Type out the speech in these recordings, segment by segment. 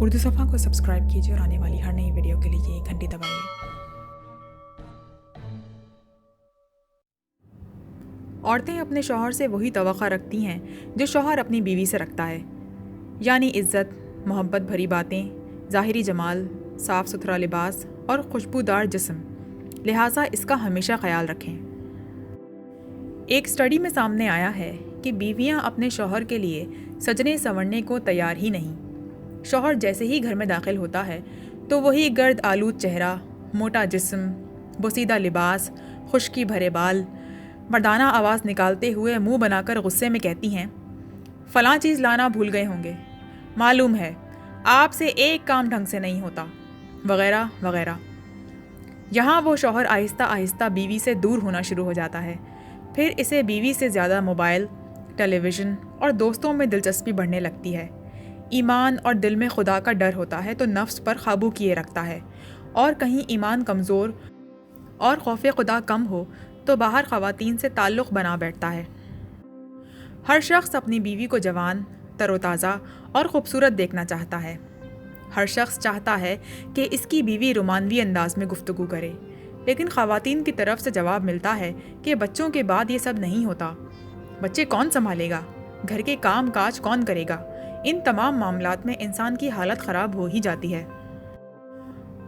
اردو صفحہ کو سبسکرائب کیجیے اور آنے والی ہر نئی ویڈیو کے لیے گھنٹی دبائیے۔ عورتیں اپنے شوہر سے وہی توقع رکھتی ہیں جو شوہر اپنی بیوی سے رکھتا ہے، یعنی عزت، محبت بھری باتیں، ظاہری جمال، صاف ستھرا لباس اور خوشبودار جسم، لہٰذا اس کا ہمیشہ خیال رکھیں۔ ایک اسٹڈی میں سامنے آیا ہے کہ بیویاں اپنے شوہر کے لیے سجنے سنورنے کو تیار ہی نہیں۔ شوہر جیسے ہی گھر میں داخل ہوتا ہے تو وہی گرد آلود چہرہ، موٹا جسم، بوسیدہ لباس، خشکی بھرے بال، مردانہ آواز نکالتے ہوئے منہ بنا کر غصے میں کہتی ہیں، فلاں چیز لانا بھول گئے ہوں گے، معلوم ہے آپ سے ایک کام ڈھنگ سے نہیں ہوتا، وغیرہ وغیرہ۔ یہاں وہ شوہر آہستہ آہستہ بیوی سے دور ہونا شروع ہو جاتا ہے، پھر اسے بیوی سے زیادہ موبائل، ٹیلی ویژن اور دوستوں میں دلچسپی بڑھنے لگتی ہے۔ ایمان اور دل میں خدا کا ڈر ہوتا ہے تو نفس پر قابو کیے رکھتا ہے، اور کہیں ایمان کمزور اور خوف خدا کم ہو تو باہر خواتین سے تعلق بنا بیٹھتا ہے۔ ہر شخص اپنی بیوی کو جوان، تر و تازہ اور خوبصورت دیکھنا چاہتا ہے۔ ہر شخص چاہتا ہے کہ اس کی بیوی رومانوی انداز میں گفتگو کرے، لیکن خواتین کی طرف سے جواب ملتا ہے کہ بچوں کے بعد یہ سب نہیں ہوتا۔ بچے کون سنبھالے گا؟ گھر کے کام کاج کون کرے گا؟ ان تمام معاملات میں انسان کی حالت خراب ہو ہی جاتی ہے۔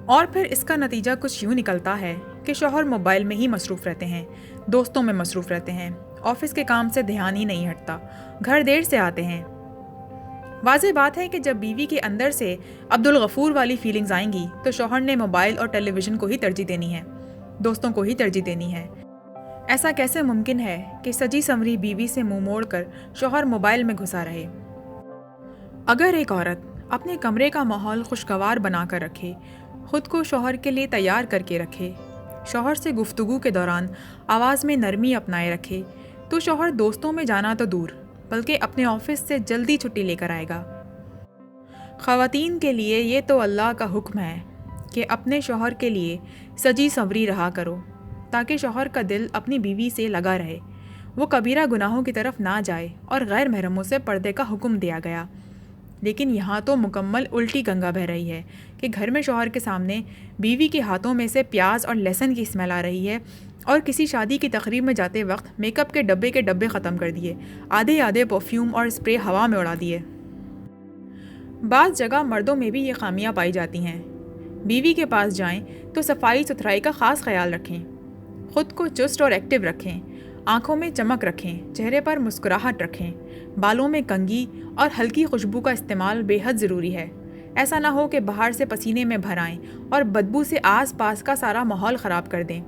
اور پھر اس کا نتیجہ کچھ یوں نکلتا ہے کہ شوہر موبائل میں ہی مصروف رہتے ہیں، دوستوں میں مصروف رہتے ہیں، آفس کے کام سے دھیان ہی نہیں ہٹتا، گھر دیر سے آتے ہیں۔ واضح بات ہے کہ جب بیوی کے اندر سے عبدالغفور والی فیلنگز آئیں گی تو شوہر نے موبائل اور ٹیلی ویژن کو ہی ترجیح دینی ہے، دوستوں کو ہی ترجیح دینی ہے۔ ایسا کیسے ممکن ہے کہ سجی سنوری بیوی سے منہ موڑ کر شوہر موبائل میں گھسا رہے؟ اگر ایک عورت اپنے کمرے کا ماحول خوشگوار بنا کر رکھے، خود کو شوہر کے لیے تیار کر کے رکھے، شوہر سے گفتگو کے دوران آواز میں نرمی اپنائے رکھے، تو شوہر دوستوں میں جانا تو دور بلکہ اپنے آفس سے جلدی چھٹی لے کر آئے گا۔ خواتین کے لیے یہ تو اللہ کا حکم ہے کہ اپنے شوہر کے لیے سجی سنوری رہا کرو، تاکہ شوہر کا دل اپنی بیوی سے لگا رہے، وہ کبیرہ گناہوں کی طرف نہ جائے، اور غیر محرموں سے پردے کا حکم دیا گیا۔ لیکن یہاں تو مکمل الٹی گنگا بہہ رہی ہے کہ گھر میں شوہر کے سامنے بیوی کے ہاتھوں میں سے پیاز اور لہسن کی اسمیل آ رہی ہے، اور کسی شادی کی تقریب میں جاتے وقت میک اپ کے ڈبے ختم کر دیے، آدھے پرفیوم اور اسپرے ہوا میں اڑا دیے۔ بعض جگہ مردوں میں بھی یہ خامیاں پائی جاتی ہیں۔ بیوی کے پاس جائیں تو صفائی ستھرائی کا خاص خیال رکھیں، خود کو چست اور ایکٹیو رکھیں، آنکھوں میں چمک رکھیں، چہرے پر مسکراہٹ رکھیں، بالوں میں کنگھی اور ہلکی خوشبو کا استعمال بے حد ضروری ہے۔ ایسا نہ ہو کہ باہر سے پسینے میں بھر آئیں اور بدبو سے آس پاس کا سارا ماحول خراب کر دیں۔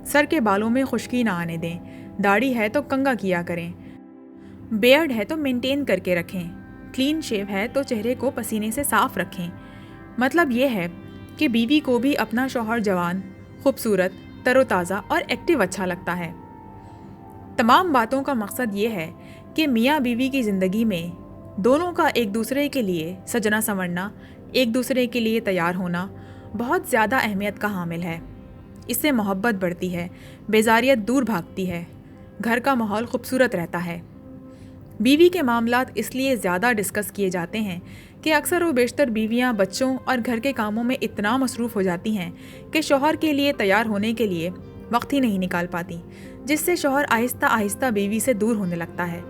سر کے بالوں میں خشکی نہ آنے دیں، داڑھی ہے تو کنگھا کیا کریں، بیئرڈ ہے تو مینٹین کر کے رکھیں، کلین شیو ہے تو چہرے کو پسینے سے صاف رکھیں۔ مطلب یہ ہے کہ بیوی کو بھی اپنا شوہر جوان، خوبصورت، تر و تازہ اور ایکٹیو اچھا لگتا ہے۔ تمام باتوں کا مقصد یہ ہے کہ میاں بیوی کی زندگی میں دونوں کا ایک دوسرے کے لیے سجنا سنورنا، ایک دوسرے کے لیے تیار ہونا بہت زیادہ اہمیت کا حامل ہے۔ اس سے محبت بڑھتی ہے، بیزاریت دور بھاگتی ہے، گھر کا ماحول خوبصورت رہتا ہے۔ بیوی کے معاملات اس لیے زیادہ ڈسکس کیے جاتے ہیں کہ اکثر و بیشتر بیویاں بچوں اور گھر کے کاموں میں اتنا مصروف ہو جاتی ہیں کہ شوہر کے لیے تیار ہونے کے لیے وقت ہی نہیں نکال پاتی، جس سے شوہر آہستہ آہستہ بیوی سے دور ہونے لگتا ہے۔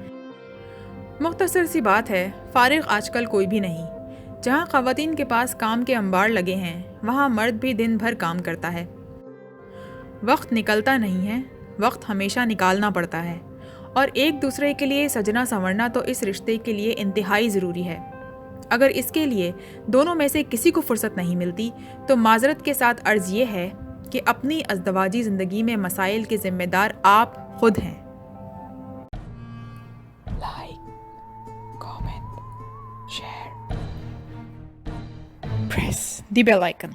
مختصر سی بات ہے، فارغ آج کل کوئی بھی نہیں۔ جہاں خواتین کے پاس کام کے انبار لگے ہیں، وہاں مرد بھی دن بھر کام کرتا ہے۔ وقت نکلتا نہیں ہے، وقت ہمیشہ نکالنا پڑتا ہے، اور ایک دوسرے کے لیے سجنا سنورنا تو اس رشتے کے لیے انتہائی ضروری ہے۔ اگر اس کے لیے دونوں میں سے کسی کو فرصت نہیں ملتی تو معذرت کے ساتھ عرض یہ ہے کہ اپنی ازدواجی زندگی میں مسائل کے ذمہ دار آپ خود ہیں۔ لائک، کامنٹ، شیئر، پریس دی بیل آئیکن۔